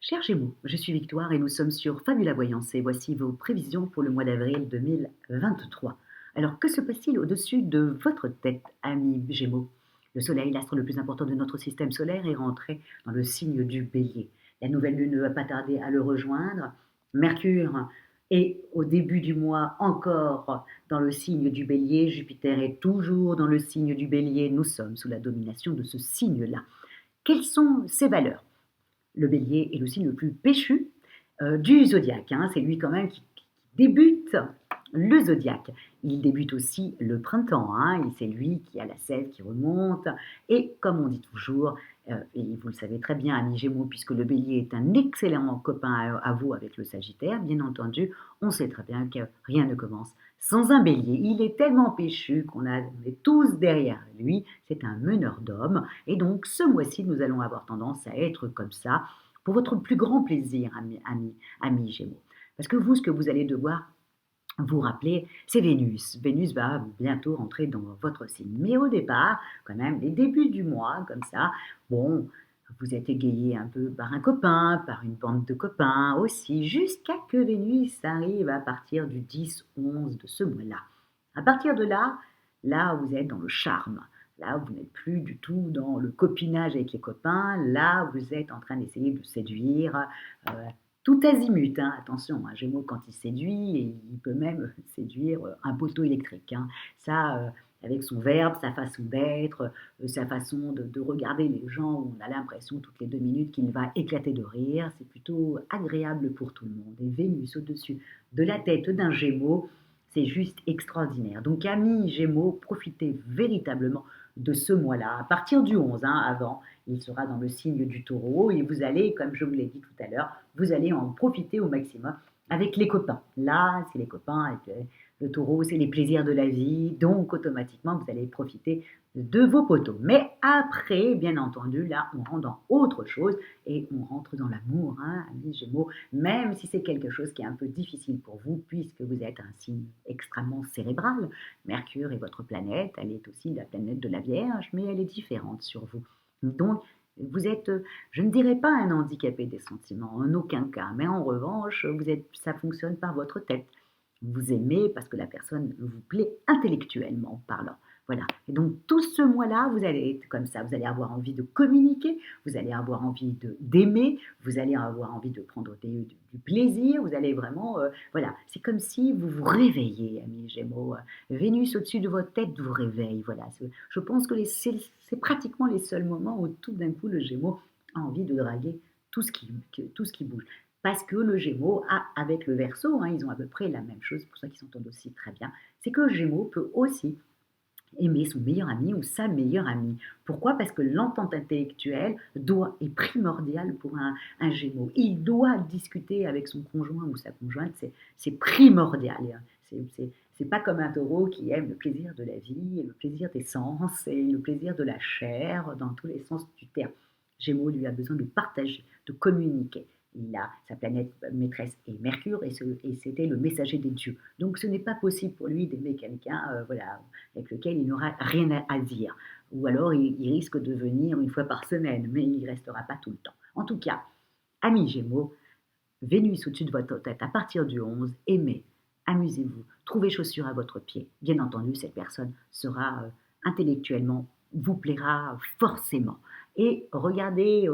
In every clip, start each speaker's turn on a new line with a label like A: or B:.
A: Chers Gémeaux, je suis Victoire et nous sommes sur Fabula Voyance et voici vos prévisions pour le mois d'avril 2023. Alors que se passe-t-il au-dessus de votre tête, amis Gémeaux? Le Soleil, l'astre le plus important de notre système solaire, est rentré dans le signe du Bélier. La nouvelle lune ne va pas tarder à le rejoindre. Mercure est au début du mois encore dans le signe du Bélier. Jupiter est toujours dans le signe du Bélier. Nous sommes sous la domination de ce signe-là. Quelles sont ses valeurs? Le Bélier est le signe le plus péchu du zodiaque, hein. C'est lui quand même qui débute le zodiaque. Il débute aussi le printemps, hein, et c'est lui qui a la sève qui remonte. Et comme on dit toujours, et vous le savez très bien, amis Gémeaux, puisque le Bélier est un excellent copain à vous avec le Sagittaire, bien entendu, on sait très bien que rien ne commence sans un Bélier. Il est tellement péchu qu'on est tous derrière lui. C'est un meneur d'hommes. Et donc, ce mois-ci, nous allons avoir tendance à être comme ça, pour votre plus grand plaisir, amis Gémeaux. Parce que vous, ce que vous allez devoir vous rappeler, c'est Vénus. Vénus va bientôt rentrer dans votre signe. Mais au départ, quand même, les débuts du mois, comme ça, bon, vous êtes égayé un peu par un copain, par une bande de copains aussi, jusqu'à que Vénus arrive à partir du 10-11 de ce mois-là. À partir de là, là, vous êtes dans le charme. Là, vous n'êtes plus du tout dans le copinage avec les copains. Là, vous êtes en train d'essayer de séduire euh, tout azimut, hein. Attention, un Gémeaux, quand il séduit, et il peut même séduire un poteau électrique, hein. Ça, avec son verbe, sa façon d'être, sa façon de regarder les gens, où on a l'impression toutes les 2 minutes qu'il va éclater de rire. C'est plutôt agréable pour tout le monde. Et Vénus au-dessus de la tête d'un Gémeaux, c'est juste extraordinaire. Donc, amis Gémeaux, profitez véritablement de ce mois-là. À partir du 11, hein, avant, il sera dans le signe du taureau et vous allez, comme je vous l'ai dit tout à l'heure, vous allez en profiter au maximum avec les copains. Là, c'est les copains, avec le taureau, c'est les plaisirs de la vie, donc automatiquement, vous allez profiter de vos poteaux. Mais après, bien entendu, là, on rentre dans autre chose et on rentre dans l'amour, hein, amis Gémeaux, même si c'est quelque chose qui est un peu difficile pour vous, puisque vous êtes un signe extrêmement cérébral. Mercure est votre planète, elle est aussi la planète de la Vierge, mais elle est différente sur vous. Donc, vous êtes, je ne dirais pas un handicapé des sentiments, en aucun cas, mais en revanche, ça fonctionne par votre tête. Vous aimez parce que la personne vous plaît intellectuellement parlant. Voilà. Et donc, tout ce mois-là, vous allez être comme ça. Vous allez avoir envie de communiquer, vous allez avoir envie d'aimer, vous allez avoir envie de prendre du plaisir, vous allez vraiment. Voilà. C'est comme si vous vous réveillez, amis Gémeaux. Vénus au-dessus de votre tête vous réveille. Voilà. Je pense que c'est pratiquement les seuls moments où tout d'un coup, le Gémeaux a envie de draguer tout ce qui bouge. Parce que le Gémeaux a, avec le Verseau, hein, ils ont à peu près la même chose, c'est pour ça qu'ils s'entendent aussi très bien, c'est que le Gémeaux peut aussi aimer son meilleur ami ou sa meilleure amie. Pourquoi? Parce que l'entente intellectuelle est primordiale pour un Gémeaux. Il doit discuter avec son conjoint ou sa conjointe, c'est primordial. C'est pas comme un taureau qui aime le plaisir de la vie, et le plaisir des sens et le plaisir de la chair dans tous les sens du terme. Gémeaux, lui, a besoin de partager, de communiquer. Il a sa planète maîtresse est Mercure et c'était le messager des dieux. Donc ce n'est pas possible pour lui d'aimer quelqu'un voilà, avec lequel il n'aura rien à dire. Ou alors il risque de venir une fois par semaine, mais il ne restera pas tout le temps. En tout cas, amis Gémeaux, Vénus au-dessus de votre tête à partir du 11, aimez, amusez-vous, trouvez chaussures à votre pied. Bien entendu, cette personne sera intellectuellement, vous plaira forcément. Et regardez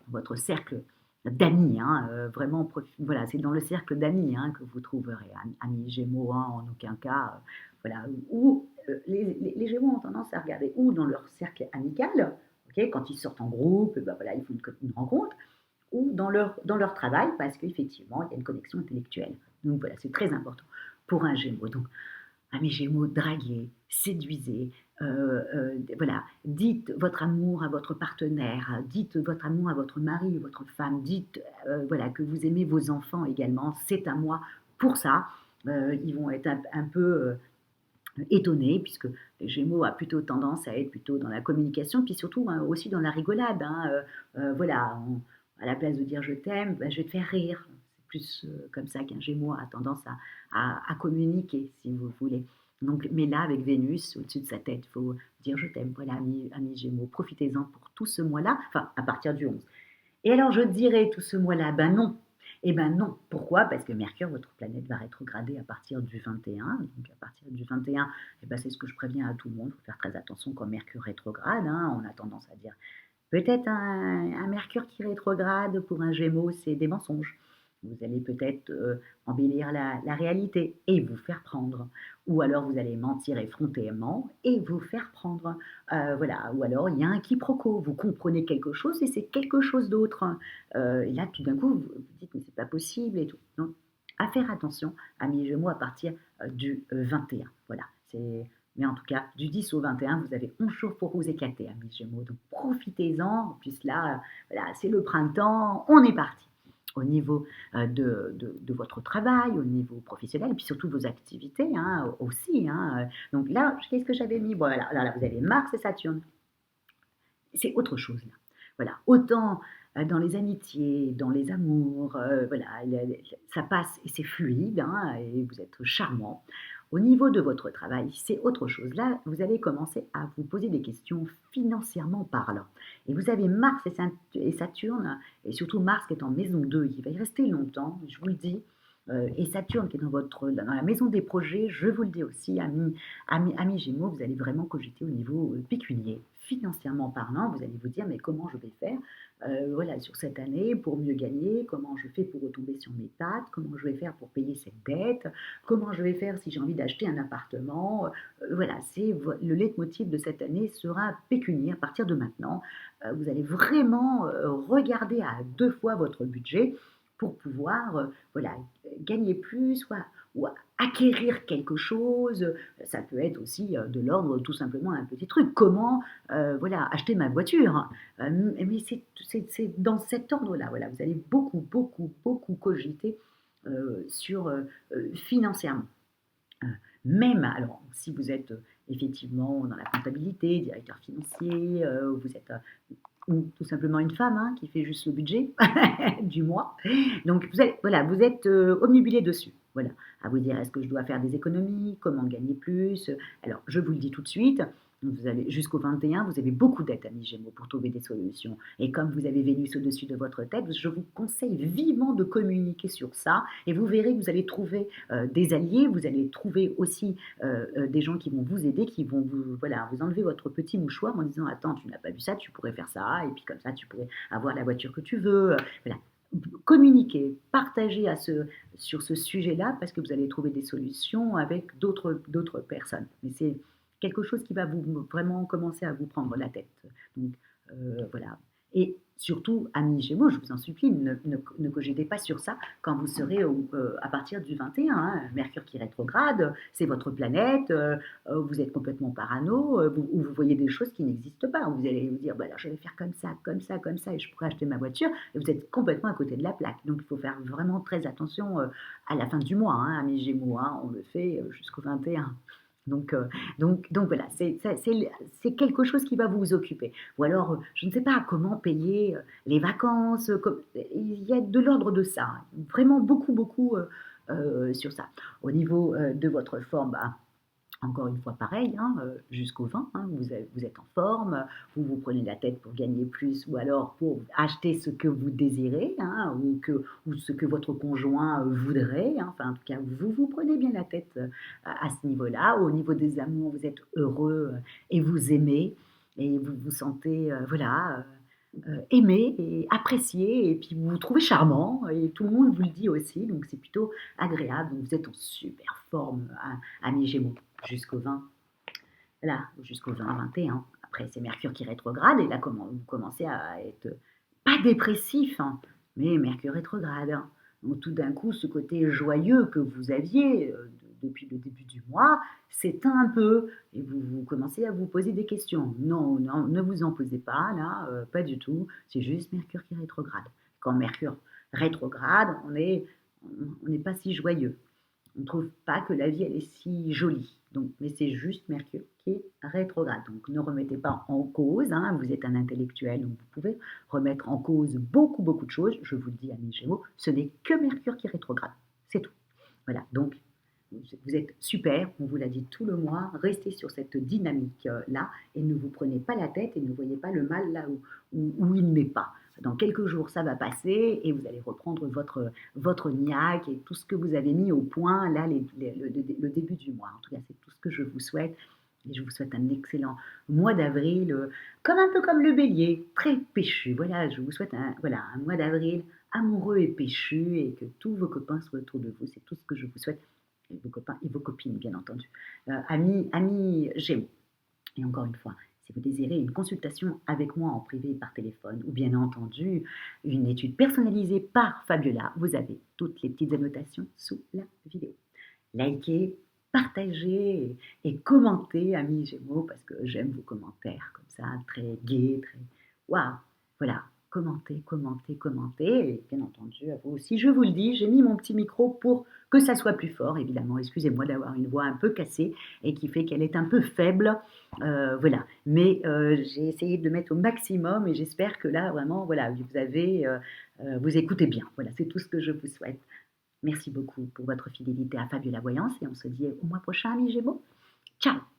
A: votre cercle d'amis, hein, vraiment, voilà, c'est dans le cercle d'amis hein, que vous trouverez, amis Gémeaux, hein, en aucun cas, voilà, où les Gémeaux ont tendance à regarder ou dans leur cercle amical, ok, quand ils sortent en groupe, ben voilà, ils font une rencontre, ou dans leur travail, parce qu'effectivement, il y a une connexion intellectuelle. Donc voilà, c'est très important pour un Gémeaux. Donc, amis Gémeaux, draguez, séduisez, voilà, dites votre amour à votre partenaire, dites votre amour à votre mari ou votre femme, dites voilà, que vous aimez vos enfants également, c'est à moi pour ça. Ils vont être un peu étonnés, puisque les Gémeaux a plutôt tendance à être plutôt dans la communication, puis surtout hein, aussi dans la rigolade. Hein, voilà, à la place de dire je t'aime, ben, je vais te faire rire. C'est plus comme ça qu'un Gémeaux a tendance à communiquer, si vous voulez. Donc, mais là, avec Vénus au-dessus de sa tête, il faut dire je t'aime. Voilà, amis Gémeaux, profitez-en pour tout ce mois-là, enfin à partir du 11. Et alors je dirais tout ce mois-là, ben non. Eh ben non. Pourquoi? Parce que Mercure, votre planète, va rétrograder à partir du 21. Donc à partir du 21, eh ben, c'est ce que je préviens à tout le monde. Il faut faire très attention quand Mercure rétrograde, hein. On a tendance à dire peut-être un Mercure qui rétrograde pour un Gémeaux, c'est des mensonges. Vous allez peut-être embellir la réalité et vous faire prendre. Ou alors vous allez mentir effrontément et vous faire prendre. Voilà. Ou alors il y a un quiproquo. Vous comprenez quelque chose et c'est quelque chose d'autre. Et là, tout d'un coup, vous dites mais c'est pas possible et tout. Donc, à faire attention, amis Gémeaux, à partir du 21. Voilà. Mais en tout cas, du 10 au 21, vous avez 11 jours pour vous éclater, amis Gémeaux. Donc profitez-en. En plus là, voilà, c'est le printemps, on est parti. Au niveau de votre travail, au niveau professionnel, et puis surtout vos activités hein, aussi. Hein. Donc là, qu'est-ce que j'avais mis? Bon, voilà, là, vous avez Mars et Saturne. C'est autre chose là. Voilà, autant dans les amitiés, dans les amours, voilà, ça passe et c'est fluide, hein, et vous êtes charmant. Au niveau de votre travail, c'est autre chose. Là, vous allez commencer à vous poser des questions financièrement parlant. Et vous avez Mars et Saturne, et surtout Mars qui est en maison 2, il va y rester longtemps, je vous le dis. Et Saturne qui est dans la maison des projets, je vous le dis aussi, amis Gémeaux, vous allez vraiment cogiter au niveau pécunier, financièrement parlant. Vous allez vous dire, mais comment je vais faire voilà, sur cette année pour mieux gagner? Comment je fais pour retomber sur mes pattes? Comment je vais faire pour payer cette dette? Comment je vais faire si j'ai envie d'acheter un appartement? Voilà, le leitmotiv de cette année sera pécunier à partir de maintenant. Vous allez vraiment regarder à deux fois votre budget pour pouvoir voilà, gagner plus ou acquérir quelque chose. Ça peut être aussi de l'ordre tout simplement un petit truc. Comment voilà, acheter ma voiture? Mais c'est dans cet ordre-là. Voilà, vous allez beaucoup, beaucoup, beaucoup cogiter sur financièrement. Euh, Même, alors, si vous êtes effectivement dans la comptabilité, directeur financier, vous êtes ou tout simplement une femme hein, qui fait juste le budget du mois. Donc voilà, vous êtes omnibulé dessus. Voilà, à vous dire est-ce que je dois faire des économies, comment gagner plus. Alors, je vous le dis tout de suite, vous allez jusqu'au 21, vous avez beaucoup d'aides, amis Gémeaux, pour trouver des solutions. Et comme vous avez Vénus au-dessus de votre tête, je vous conseille vivement de communiquer sur ça. Et vous verrez que vous allez trouver des alliés, vous allez trouver aussi des gens qui vont vous aider, qui vont voilà, vous enlever votre petit mouchoir en disant attends, tu n'as pas vu ça, tu pourrais faire ça, et puis comme ça, tu pourrais avoir la voiture que tu veux. Voilà. Communiquer, partager sur ce sujet-là parce que vous allez trouver des solutions avec d'autres personnes. Mais c'est quelque chose qui va vraiment commencer à vous prendre la tête. Donc voilà. Et surtout, amis Gémeaux, je vous en supplie, ne cogitez pas sur ça quand vous serez à partir du 21. Hein. Mercure qui rétrograde, c'est votre planète, vous êtes complètement parano, vous voyez des choses qui n'existent pas. Vous allez vous dire, bah, alors, je vais faire comme ça, comme ça, comme ça, et je pourrais acheter ma voiture, et vous êtes complètement à côté de la plaque. Donc il faut faire vraiment très attention à la fin du mois, hein, amis Gémeaux, hein, on le fait jusqu'au 21. Donc, donc voilà, c'est quelque chose qui va vous occuper. Ou alors, je ne sais pas comment payer les vacances. Il y a de l'ordre de ça. Hein. Vraiment beaucoup, beaucoup sur ça. Au niveau de votre forme, bah, encore une fois, pareil, hein, jusqu'au 20, hein, vous êtes en forme, vous vous prenez la tête pour gagner plus ou alors pour acheter ce que vous désirez hein, ou ce que votre conjoint voudrait. Hein. Enfin, en tout cas, vous vous prenez bien la tête à ce niveau-là. Au niveau des amours, vous êtes heureux et vous aimez et vous vous sentez voilà, aimé et apprécié et puis vous vous trouvez charmant et tout le monde vous le dit aussi. Donc, c'est plutôt agréable. Donc, vous êtes en super forme, amis Gémeaux jusqu'au 20, là, jusqu'au 20, 21. Après, c'est Mercure qui rétrograde et là, vous commencez à être pas dépressif, hein, mais Mercure rétrograde. Hein. Donc, tout d'un coup, ce côté joyeux que vous aviez depuis le début du mois s'éteint un peu et vous commencez à vous poser des questions. Non, non, ne vous en posez pas, là, pas du tout. C'est juste Mercure qui rétrograde. Quand Mercure rétrograde, on n'est pas si joyeux. On ne trouve pas que la vie elle est si jolie. Donc, mais c'est juste Mercure qui est rétrograde. Donc ne remettez pas en cause, hein, vous êtes un intellectuel, donc vous pouvez remettre en cause beaucoup, beaucoup de choses. Je vous le dis, amis Gémeaux, ce n'est que Mercure qui est rétrograde. C'est tout. Voilà, donc vous êtes super, on vous l'a dit tout le mois, restez sur cette dynamique-là et ne vous prenez pas la tête et ne voyez pas le mal là où il n'est pas. Dans quelques jours, ça va passer et vous allez reprendre votre niaque et tout ce que vous avez mis au point là le début du mois. En tout cas, c'est tout ce que je vous souhaite et je vous souhaite un excellent mois d'avril, comme un peu comme le bélier, très péchu. Voilà, je vous souhaite un mois d'avril amoureux et péchu et que tous vos copains soient autour de vous. C'est tout ce que je vous souhaite, et vos copains et vos copines, bien entendu. Amis Gémeaux. Et encore une fois, si vous désirez une consultation avec moi en privé par téléphone ou bien entendu une étude personnalisée par Fabiola, vous avez toutes les petites annotations sous la vidéo. Likez, partagez et commentez, amis Gémeaux, parce que j'aime vos commentaires comme ça, très gais, très... Waouh. Voilà, commentez, commentez, commentez. Et bien entendu, à vous aussi, je vous le dis, j'ai mis mon petit micro pour que ça soit plus fort, évidemment. Excusez-moi d'avoir une voix un peu cassée et qui fait qu'elle est un peu faible. Voilà, mais j'ai essayé de le mettre au maximum et j'espère que là, vraiment, voilà, vous écoutez bien. Voilà, c'est tout ce que je vous souhaite. Merci beaucoup pour votre fidélité à Fabiola Voyance et on se dit au mois prochain, amis Gémeaux. Ciao!